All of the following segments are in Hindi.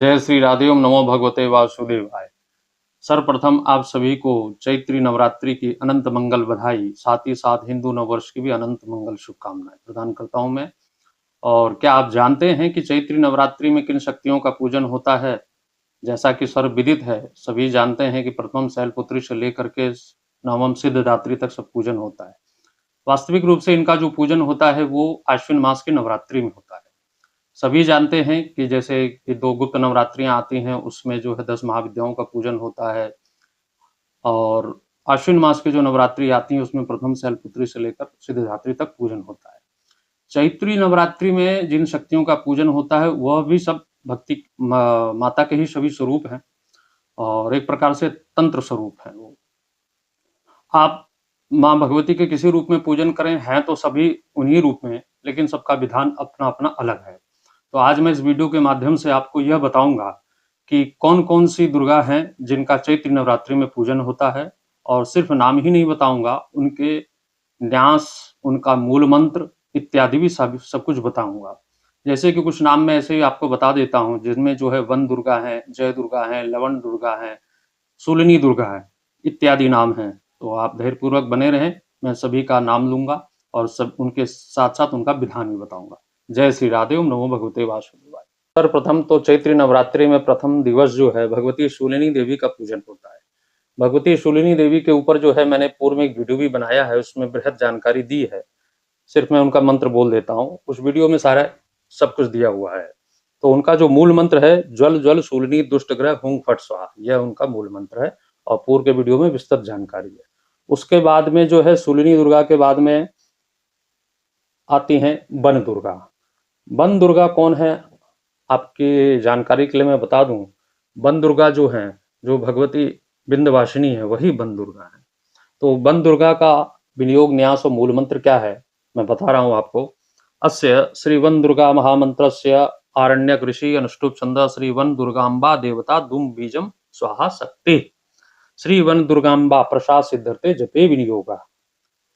जय श्री राधे। ओम नमो भगवते वासुदेवाय। सर्वप्रथम आप सभी को चैत्री नवरात्रि की अनंत मंगल बधाई, साथ ही साथ हिंदू नववर्ष की भी अनंत मंगल शुभकामनाएं प्रदान करता हूं मैं। और क्या आप जानते हैं कि चैत्री नवरात्रि में किन शक्तियों का पूजन होता है? जैसा कि सर्वविदित है, सभी जानते हैं कि प्रथम शैलपुत्री से लेकर के नवम सिद्धदात्री तक सब पूजन होता है। वास्तविक रूप से इनका जो पूजन होता है वो आश्विन मास की नवरात्रि में होता है। सभी जानते हैं कि जैसे कि 2 गुप्त नवरात्रियाँ आती हैं, उसमें जो है 10 महाविद्याओं का पूजन होता है। और आश्विन मास की जो नवरात्रि आती है, उसमें प्रथम शैलपुत्री से लेकर सिद्धदात्री तक पूजन होता है। चैत्री नवरात्रि में जिन शक्तियों का पूजन होता है, वह भी सब भक्ति माता के ही सभी स्वरूप हैं और एक प्रकार से तंत्र स्वरूप हैं वो। आप माँ भगवती के किसी रूप में पूजन करें, हैं तो सभी उन्हीं रूप में, लेकिन सबका विधान अपना-अपना अलग है। तो आज मैं इस वीडियो के माध्यम से आपको यह बताऊंगा कि कौन-कौन सी दुर्गा हैं जिनका चैत्र नवरात्रि में पूजन होता है, और सिर्फ नाम ही नहीं बताऊंगा, उनके न्यास, उनका मूल मंत्र इत्यादि भी सब कुछ बताऊंगा। जैसे कि कुछ नाम मैं ऐसे ही आपको बता देता हूँ, जिनमें जो है वन दुर्गा है, जय दुर्गा है, लवण दुर्गा है, शूलिनी दुर्गा है, इत्यादि नाम हैं। तो आप धैर्यपूर्वक बने रहें, मैं सभी का नाम लूंगा और सब उनके साथ-साथ उनका विधान भी बताऊंगा। जय श्री राधे। ओम नमो भगवते वासुदेवाय। सर्वप्रथम तो चैत्र नवरात्रि में प्रथम दिवस जो है भगवती शूलिनी देवी का पूजन होता है। भगवती शूलिनी देवी के ऊपर जो है मैंने पूर्व में एक वीडियो भी बनाया है, उसमें बृहद जानकारी दी है। सिर्फ मैं उनका मंत्र बोल देता हूँ, उस वीडियो में सारा सब कुछ दिया हुआ है। तो उनका जो मूल मंत्र है, ज्वल ज्वल शूलिनी दुष्ट ग्रह हुं फट स्वाहा, यह उनका मूल मंत्र है और पूर्व के वीडियो में विस्तृत जानकारी है। उसके बाद में जो है शूलिनी दुर्गा के बाद में आती हैं वन दुर्गा। वन दुर्गा कौन है, आपकी जानकारी के लिए मैं बता दूं, वन दुर्गा जो है, जो भगवती विंध्यवासिनी है, वही वन दुर्गा है। तो वन दुर्गा का विनियोग न्यास और मूल मंत्र क्या है, मैं बता रहा हूं आपको। अस्य श्री वन दुर्गा महामंत्रस्य आरण्यक ऋषि अनुष्टुप छंद श्री वन दुर्गांबा देवता दुम बीजम स्वाहा शक्ति। श्री वन दुर्गांबा प्रसाद सिद्धर्ते जपे विनियोगा।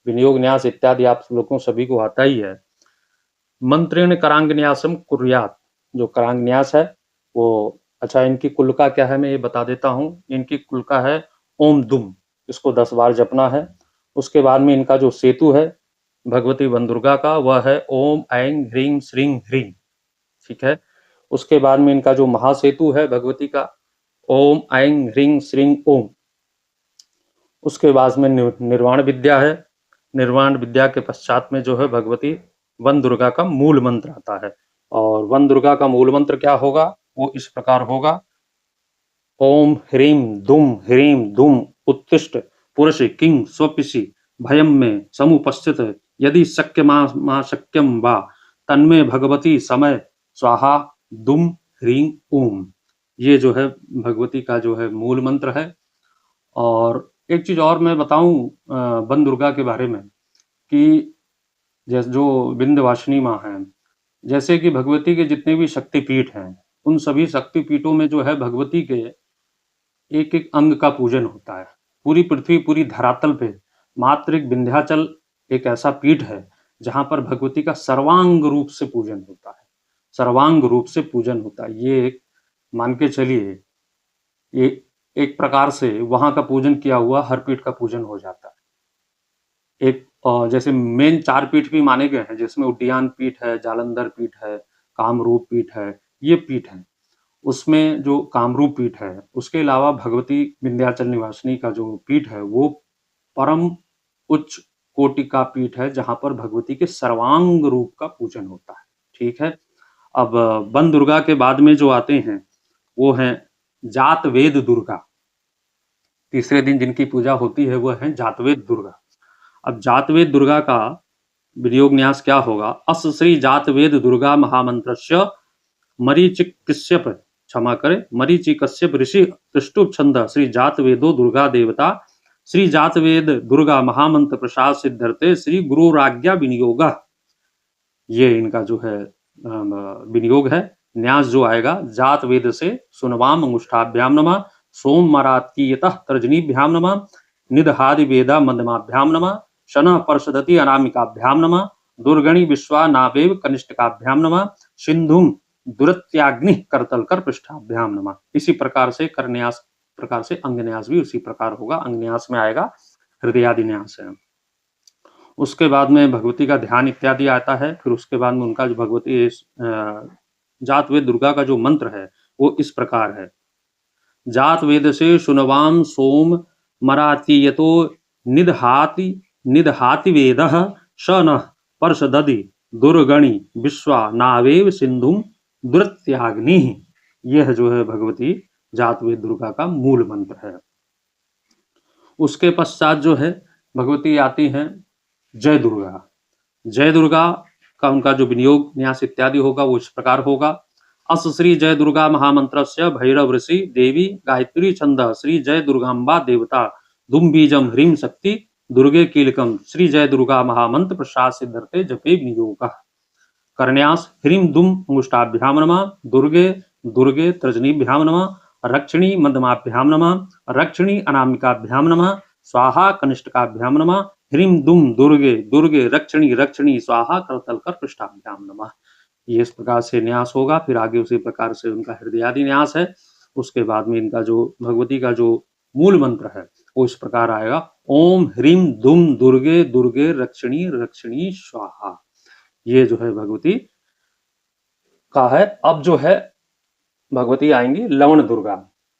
विनियोग न्यास इत्यादि आप लोगों सभी को आता ही है। मंत्रेण करांग न्यासम कुर्यात, जो करांग न्यास है वो, अच्छा इनकी कुल का क्या है मैं ये बता देता हूँ। इनकी कुल का है ओम दुम, इसको 10 बार जपना है। उसके बाद में इनका जो सेतु है भगवती वन दुर्गा का, वह है ओम ऐं ह्रीं श्रीं ह्रीं, ठीक है। उसके बाद में इनका जो महासेतु है भगवती का, ओम ऐं ह्रीं श्रीं ओम। उसके बाद में निर्वाण विद्या है। निर्वाण विद्या के पश्चात में जो है भगवती वन दुर्गा का मूल मंत्र आता है। और वन दुर्गा का मूल मंत्र क्या होगा, वो इस प्रकार होगा। ओम ह्रीं दुम उत्तिष्ठ पुरुष किंग स्वपिषि भयम में समुपस्थित यदि शक्य मा शक्यम वा तन्मे भगवती समय स्वाहा दुम ह्रीं ओम। ये जो है भगवती का जो है मूल मंत्र है। और एक चीज और मैं बताऊं वन दुर्गा के बारे में, कि जैसे जो विंध्यवासिनी माँ है, जैसे कि भगवती के जितने भी शक्तिपीठ हैं, उन सभी शक्तिपीठों में जो है भगवती के एक एक अंग का पूजन होता है। पूरी पृथ्वी, पूरी धरातल पे मात्र एक विंध्याचल एक ऐसा पीठ है जहां पर भगवती का सर्वांग रूप से पूजन होता है। सर्वांग रूप से पूजन होता है, ये एक मान के चलिए, ये एक प्रकार से वहां का पूजन किया हुआ हर पीठ का पूजन हो जाता है। एक जैसे मेन 4 पीठ भी माने गए हैं, जिसमें उड्डयन पीठ है, जालंधर पीठ है, कामरूप पीठ है, ये पीठ है। उसमें जो कामरूप पीठ है, उसके अलावा भगवती विंध्याचल निवासिनी का जो पीठ है, वो परम उच्च कोटि का पीठ है, जहां पर भगवती के सर्वांग रूप का पूजन होता है, ठीक है। अब वन दुर्गा के बाद में जो आते हैं वो हैं जातवेद दुर्गा। तीसरे दिन जिनकी पूजा होती है वह है जातवेद दुर्गा। अब जातवेद दुर्गा का विनियोग न्यास क्या होगा। अस श्री जातवेद दुर्गा महामंत्रस्य मरीचिक कश्यप, क्षमा करें, मरीचि कश्यप ऋषि त्रिष्टुप छंद श्री जातवेदो दुर्गा देवता श्री जातवेद दुर्गा महामंत्र प्रसाद सिद्धर्ते श्री गुरु राज्ञा विनियोग। ये इनका जो है विनियोग है। न्यास जो आएगा, जात वेद से सुनवाम अंगुष्ठाभ्याम नमः, सोम मरात्कीयतः तर्जनीभ्याम नमः, निदहादि वेदा मध्यमाभ्याम नमः, शन पर्षदति अनामिकाभ्याम नमः, दुर्गणि विश्वा नावेव कनिष्ठकाभ्याम नमः, सिंधुम दुरत्याग्नि करतल कर पृष्ठाभ्याम नमः। इसी प्रकार से करन्यास प्रकार से अंगन्यास भी उसी प्रकार होगा। अंगन्यास में आएगा हृदयादि न्यास है। उसके बाद में भगवती का ध्यान इत्यादि आता है। फिर उसके बाद में उनका जो भगवती जात वेद दुर्गा का जो मंत्र है वो इस प्रकार है। जात वेद से सुनवाम सोम मरातीयतो निदहाति निदहाति वेदः स न पर्षदधि दुर्गणि विश्वा नावेव सिंधुम दुरत्याग्नि। यह जो है भगवती जात वेद दुर्गा का मूल मंत्र है। उसके पश्चात जो है भगवती आती हैं जय दुर्गा। जय दुर्गा का उनका जो विनियोग न्यास इत्यादि होगा वो इस प्रकार होगा। अस श्री जय दुर्गा महामंत्रस्य भैरव ऋषि देवी गायत्री छंद श्री जय दुर्गांबा देवता दुम बीजम ह्रीम शक्ति दुर्गे कीलकम श्री जय दुर्गा महामंत्र प्रसाद सिद्धर्थे जपे विनियोग। करन्यास ह्रीम दुम अंगुष्ठाभ्याम नमः दुर्गे दुर्गे तर्जनीभ्याम नमः रक्षिणी मध्यमाभ्याम नमः रक्षिणी अनामिकाभ्याम नमः स्वाहा कनिष्ठकाभ्याम नमः ह्रीम दुम दुर्गे दुर्गे रक्षिणी रक्षिणी स्वाहा करतल कर पृष्ठाभ्याम नमः। ये इस प्रकार से न्यास होगा। फिर आगे उसी प्रकार से उनका हृदयादि न्यास है। उसके बाद में इनका जो भगवती का जो मूल मंत्र है वो इस प्रकार आएगा। ओम ह्रीम दुम दुर्गे दुर्गे रक्षिणी रक्षिणी स्वाहा। ये जो है भगवती का है। अब जो है भगवती आएंगी लवण दुर्गा।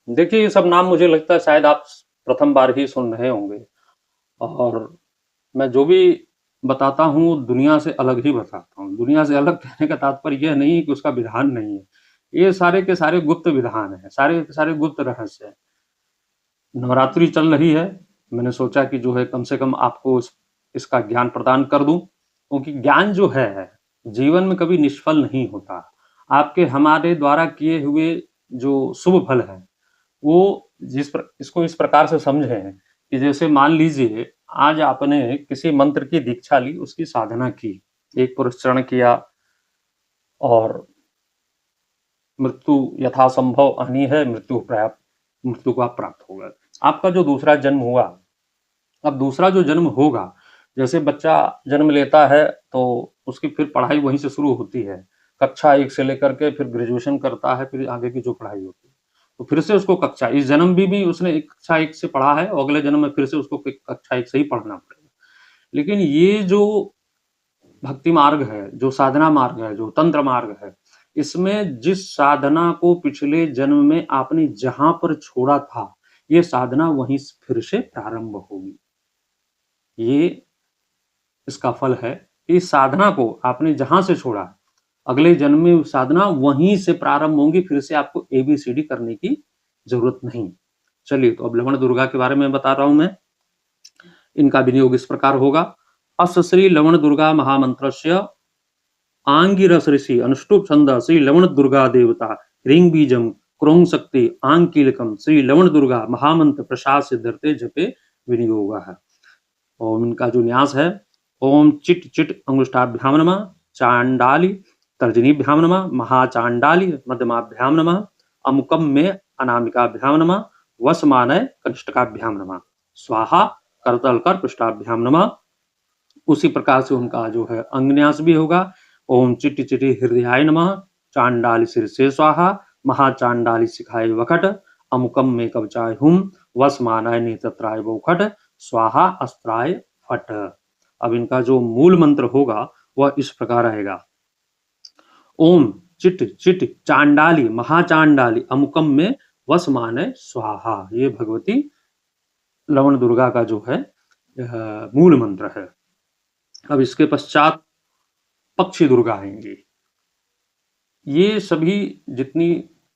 देखिए ये सब नाम मुझे लगता है शायद आप प्रथम बार ही सुन रहे होंगे, और मैं जो भी बताता हूँ दुनिया से अलग ही बताता हूँ। दुनिया से अलग कहने का तात्पर्य यह नहीं कि उसका विधान नहीं है, ये सारे के सारे गुप्त विधान है, सारे के सारे गुप्त रहस्य है। नवरात्रि चल रही है, मैंने सोचा कि जो है कम से कम आपको इसका ज्ञान प्रदान कर दूं, क्योंकि ज्ञान जो है जीवन में कभी निष्फल नहीं होता। आपके हमारे द्वारा किए हुए जो शुभ फल है वो इसको इस प्रकार से समझें कि जैसे मान लीजिए आज आपने किसी मंत्र की दीक्षा ली, उसकी साधना की, एक पुरस्चरण किया और मृत्यु यथासंभव आनी है, मृत्यु को आप प्राप्त होगा। आपका जो दूसरा जन्म हुआ, अब दूसरा जो जन्म होगा, जैसे बच्चा जन्म लेता है तो उसकी फिर पढ़ाई वहीं से शुरू होती है, कक्षा 1 से लेकर के फिर ग्रेजुएशन करता है, फिर आगे की जो पढ़ाई होती है तो फिर से उसको कक्षा इस जन्म भी उसने कक्षा 1 से पढ़ा है और अगले जन्म में फिर से उसको कक्षा 1 से ही पढ़ना पड़ेगा। लेकिन ये जो भक्ति मार्ग है, जो साधना मार्ग है, जो तंत्र मार्ग है, इसमें जिस साधना को पिछले जन्म में आपने जहां पर छोड़ा था, ये साधना वहीं फिर से प्रारंभ होगी। ये इसका फल है कि साधना को आपने जहां से छोड़ा, अगले जन्म में साधना वहीं से प्रारंभ होंगी, फिर से आपको ABCD करने की जरूरत नहीं। चलिए, तो अब लवण दुर्गा के बारे में बता रहा हूं मैं। इनका विनियोग इस प्रकार होगा। अस श्री लवण दुर्गा महामंत्रस्य आंगिरस ऋषि अनुष्टुप छंद श्री लवण दुर्गा देवता ह्रीं बीजम क्रों शक्ति आंकीलकम श्री लवण दुर्गा महामंत्र प्रसाद सिद्धर्थे जपे विनियोग है। ओम इनका जो न्यास है, ओम चिट चिट अंगुष्ठाभ्याम नमः चांडाली तर्जनीभ्याम नमः महाचांडाली मध्यमाभ्याम नमः अमुकम में अनामिकाभ्याम नमः वसमानय कनिष्ठकाभ्याम नमः स्वाहा करतल कर पृष्ठाभ्याम नमः। उसी प्रकार से उनका जो है अंगन्यास भी होगा। ओम चिट्टी चिट्टी हृदयाय नमः चांडाली शीर्षे स्वाहा महाचांडाली शिखाय वखट अमुकम में कवचाय हुम वसमानाय नेत्रत्राय वौखट स्वाहा अस्त्राय फट। अब इनका जो मूल मंत्र होगा वह इस प्रकार आएगा। ओम चिट चिट चांडाली महाचांडाली अमुकम में वसमानय स्वाहा। ये भगवती लवण दुर्गा का जो है मूल मंत्र है। अब इसके पश्चात पक्षी दुर्गा आएंगी। ये सभी जितनी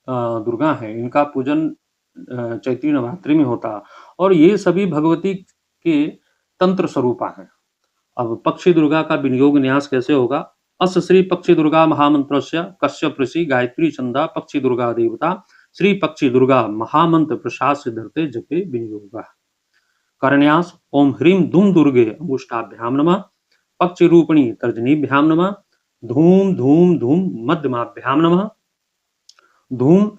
दुर्गा हैं इनका पूजन चैत्री नवरात्रि में होता और ये सभी भगवती के तंत्र स्वरूपा हैं। अब पक्षी दुर्गा का विनियोग न्यास कैसे होगा? अस श्री पक्षी दुर्गा महामंत्रस्य कश्यप ऋषि गायत्री छंदा पक्षी दुर्गा देवता श्री पक्षी दुर्गा महामंत्र प्रसाद सिद्धर्थे जपे विनियोग। करन्यास ओम ह्रीं धूम दुर्गे अंगुष्ठाभ्याम नमः पक्षी रूपिणी तर्जनीभ्याम नमः धूम धूम धूम मध्यमाभ्याम नमः धूम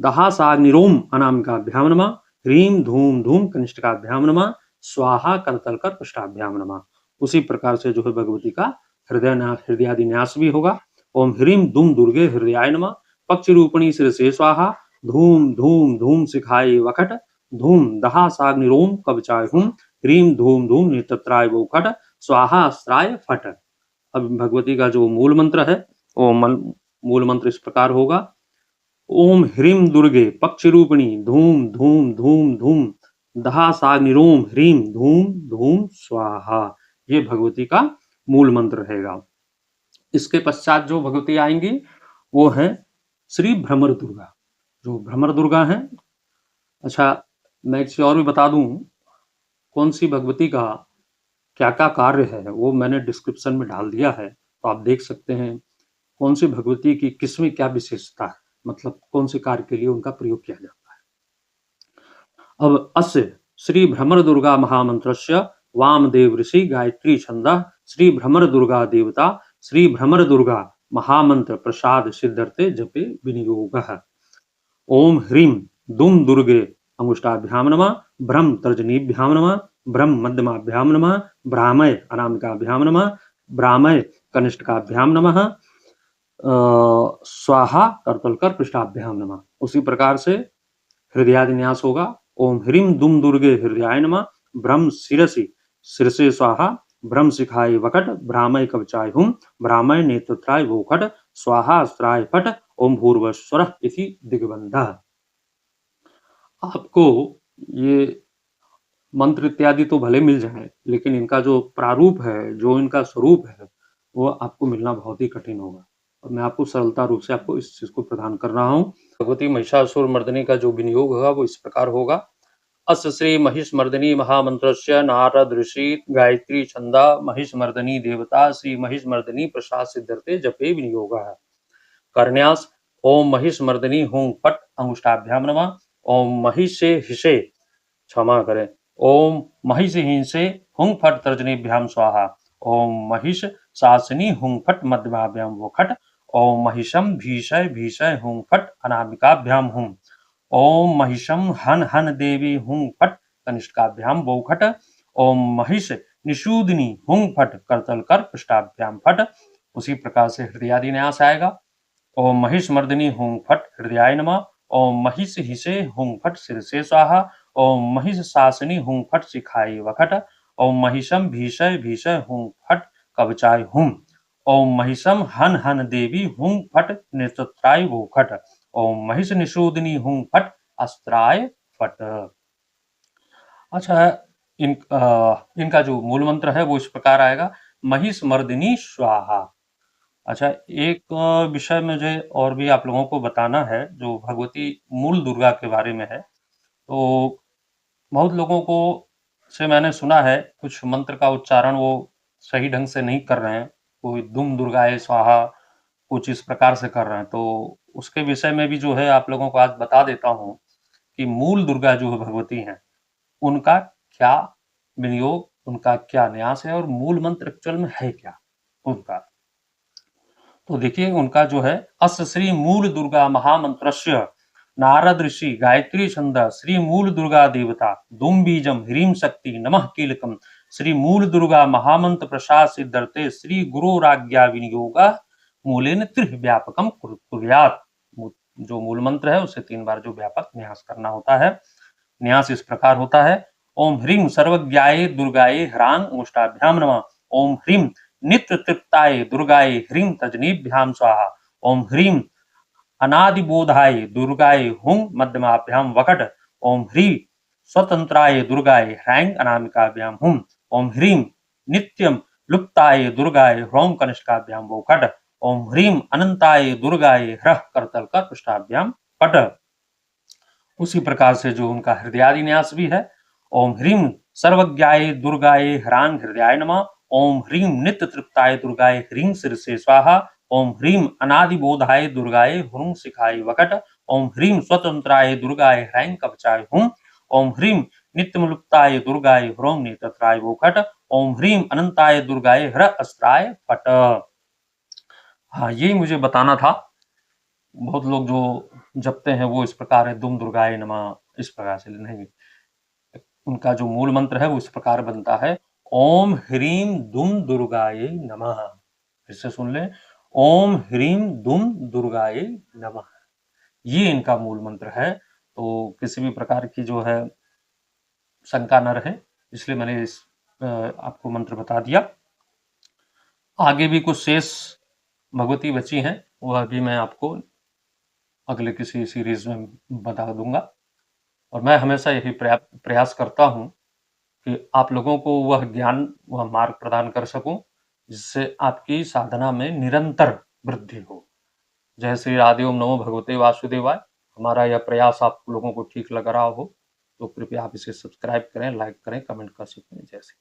दहासाग्निरोम अनामिकाभ्याम नमः ह्रीं धूम धूम कनिष्ठकाभ्याम नमः स्वाहा करतल कर पृष्ठाभ्याम नमः। उसी प्रकार से जो है भगवती का हृदयादि न्यास भी होगा। ओम ह्रीं धूम दुर्गे हृदयाय नमः पक्ष रूपणी शिरसे स्वाहा, धूम धूम धूम शिखाए वखट, धूम दहा साग्निरोम कवचाय हुम, ह्रीम धूम धूम नेत्रत्राय वोखट, स्वाहा अस्त्राय फट। अब भगवती का जो मूल मंत्र है वो मूल मंत्र इस प्रकार होगा, ओम ह्रीम दुर्गे पक्ष रूपिणी धूम धूम धूम धूम दहा साग्निरोम ह्रीम धूम धूम स्वाहा। ये भगवती का मूल मंत्र रहेगा। इसके पश्चात जो भगवती आएंगी वो है श्री भ्रमर दुर्गा। जो भ्रमर दुर्गा है, अच्छा मैं एक चीज और भी बता दूं, कौन सी भगवती का क्या क्या कार्य है वो मैंने डिस्क्रिप्शन में डाल दिया है, तो आप देख सकते हैं कौन सी भगवती की किसमें क्या विशेषता है, मतलब कौन से कार्य के लिए उनका प्रयोग किया जाता है। अब अस्य श्री भ्रमर दुर्गा महामंत्रस्य वामदेव ऋषि गायत्री छंद श्री भ्रमर दुर्गा देवता श्री भ्रमर दुर्गा महामंत्र प्रसाद सिद्धर्थे जपे विनियोगः। ओम ह्रीं दुम दुर्गे अंगुष्ठाभ्याम नमः, ब्रह्म तर्जनीभ्याम नमः, ब्रह्म मध्यमाभ्याम नमः, ब्राह्मय अनामिकाभ्याम नमः, ब्राह्मय कनिष्ठकाभ्याम नमः, स्वाहा करतलकर पृष्ठाभ्याम नमः। उसी प्रकार से हृदयादि न्यास होगा। ओम ह्रीं दुम दुर्गे हृदयाय नमः, ब्रह्म शिरसि शिरसे स्वाहा, ब्रह्म शिखाय वकट, ब्राह्मय कवचाय हुम, ब्राह्मय नेत्रत्राय वोखट, स्वाहा अस्त्राय फट, ओम भूर्भुवस्सुरः इति दिग्बन्धः। आपको ये मंत्र इत्यादि तो भले मिल जाए, लेकिन इनका जो प्रारूप है, जो इनका स्वरूप है, वो आपको मिलना बहुत ही कठिन होगा, और मैं आपको सरलता रूप से आपको इस चीज को प्रदान कर रहा हूँ। भगवती महिषासुर मर्दिनी का जो विनियोग होगा वो इस प्रकार होगा, अस्य श्री महिषमर्दिनी महामंत्रस्य नारद ऋषि गायत्री छंदा महिषमर्दिनी देवता श्री महिषमर्दिनी प्रसाद सिद्धर्थे जपे विनियोगः। करन्यास ओम महिषमर्दिनी हुं पट अंगुष्ठाभ्याम नमः, ओम महिषे हिषे क्षमा करें, ओम महिष हिंसे हुं फट तर्जनीभ्याम स्वाहा, ओम महिष शासनी हुं फट मध्यमाभ्याम वोखट, ओम महिषम भीषय भीषय हुं फट अनामिकाभ्याम हुं, ओम महिषम हन हन देवी हुं फट कनिष्ठकाभ्याम वोखट, ओम महिष निषूदनी हुं फट करतलकर पृष्ठाभ्याम फट। उसी प्रकार से हृदयादि न्यास आएगा। ओम महिषमर्दिनी हुं फट हृदयाय नमः, ओम महिष हिसे हुं फट शिरसे स्वाहा, ओम महिष शासनी हुं फट शिखाय वखट, ओम महिषम भीषय भीषय हुं फट कवचाय हुं, ओम महिषम हन हन देवी हुं फट नेत्रत्राय वोखट, ओम महिष निषूदनी हुं फट अस्त्राय फट। अच्छा, इनका जो मूल मंत्र है वो इस प्रकार आएगा, महिषमर्दिनी स्वाहा। अच्छा, एक विषय मुझे और भी आप लोगों को बताना है जो भगवती मूल दुर्गा के बारे में है। तो बहुत लोगों को से मैंने सुना है कुछ मंत्र का उच्चारण वो सही ढंग से नहीं कर रहे हैं, कोई दुम दुर्गाए स्वाहा कुछ इस प्रकार से कर रहे हैं, तो उसके विषय में भी जो है आप लोगों को आज बता देता हूँ कि मूल दुर्गा जो है भगवती हैं, उनका क्या विनियोग, उनका क्या न्यास है और मूल मंत्र एक्चुअल में है क्या उनका। तो देखिए उनका जो है, अस्य श्री मूल दुर्गा महामंत्रस्य नारद ऋषि गायत्री छंद श्री मूल दुर्गा देवता दुम बीजम ह्रीम शक्ति नमः कीलकम श्री मूल दुर्गा महामंत्र प्रसाद सिद्धर्थे श्री गुरु राज्ञा विनियोग मूलेन त्रिह व्यापकम कुर्यात्। जो मूल मंत्र है उसे 3 बार जो व्यापक न्यास करना होता है। न्यास इस प्रकार होता है, ओम ह्रीं सर्वज्ञाये दुर्गाये ह्रां मुष्टाभ्याम नमः, ओम ह्रीं नित्य तृप्ताय दुर्गाय ह्रीं तजनीभ्याम स्वाहा, ओम ह्रीं अनादिबोधाय दुर्गाय हुं मध्यमाभ्याम वकट, ओम ह्रीं स्वतंत्राय दुर्गाय ह्रैं अनामिकाभ्याम हुं, ओम ह्रीं नित्यम लुप्ताय दुर्गाय ह्रौं कनिष्ठकाभ्याम वोकट, ओम ह्रीं अनंताय दुर्गाय ह्रः करतलकर पृष्ठाभ्याम पट। उसी प्रकार से जो उनका हृदयादि न्यास भी है, ओम ह्रीं सर्वज्ञाय दुर्गाय ह्रां हृदयाय नमः, ओम ह्रीं नित्य तृप्ताय दुर्गाय ह्रीं शिरसे स्वाहा, ओम ह्रीं अनादिबोधाय दुर्गाय ह्रूं शिखाय वकट, ओम ह्रीं स्वतंत्राय दुर्गाय ह्रैं कवचाय हुं, ओम ह्रीं नित्यमलुप्ताय दुर्गाय ह्रौं नेत्रत्राय वोखट, ओम ह्रीं अनंताय दुर्गाय ह्र अस्त्राय फट। हाँ, यही मुझे बताना था। बहुत लोग जो जपते हैं वो इस प्रकार है, दुम दुर्गाय नमः, इस प्रकार से नहीं, उनका जो मूल मंत्र है वो इस प्रकार बनता है, ओम ह्रीं दुम दुर्गाय नमः। फिर से सुन ले, ओम ह्रीं दुम दुर्गाय नमः। ये इनका मूल मंत्र है। तो किसी भी प्रकार की जो है शंका न रहे, इसलिए मैंने इस आपको मंत्र बता दिया। आगे भी कुछ शेष भगवती बची हैं, वह भी मैं आपको अगले किसी सीरीज में बता दूंगा। और मैं हमेशा यही प्रयास करता हूँ कि आप लोगों को वह ज्ञान, वह मार्ग प्रदान कर सकूं, जिससे आपकी साधना में निरंतर वृद्धि हो। जय श्री राधे, ओम नमो भगवते वासुदेवाय। हमारा यह प्रयास आप लोगों को ठीक लग रहा हो तो कृपया आप इसे सब्सक्राइब करें, लाइक करें, कमेंट कर सकते हैं। जय श्री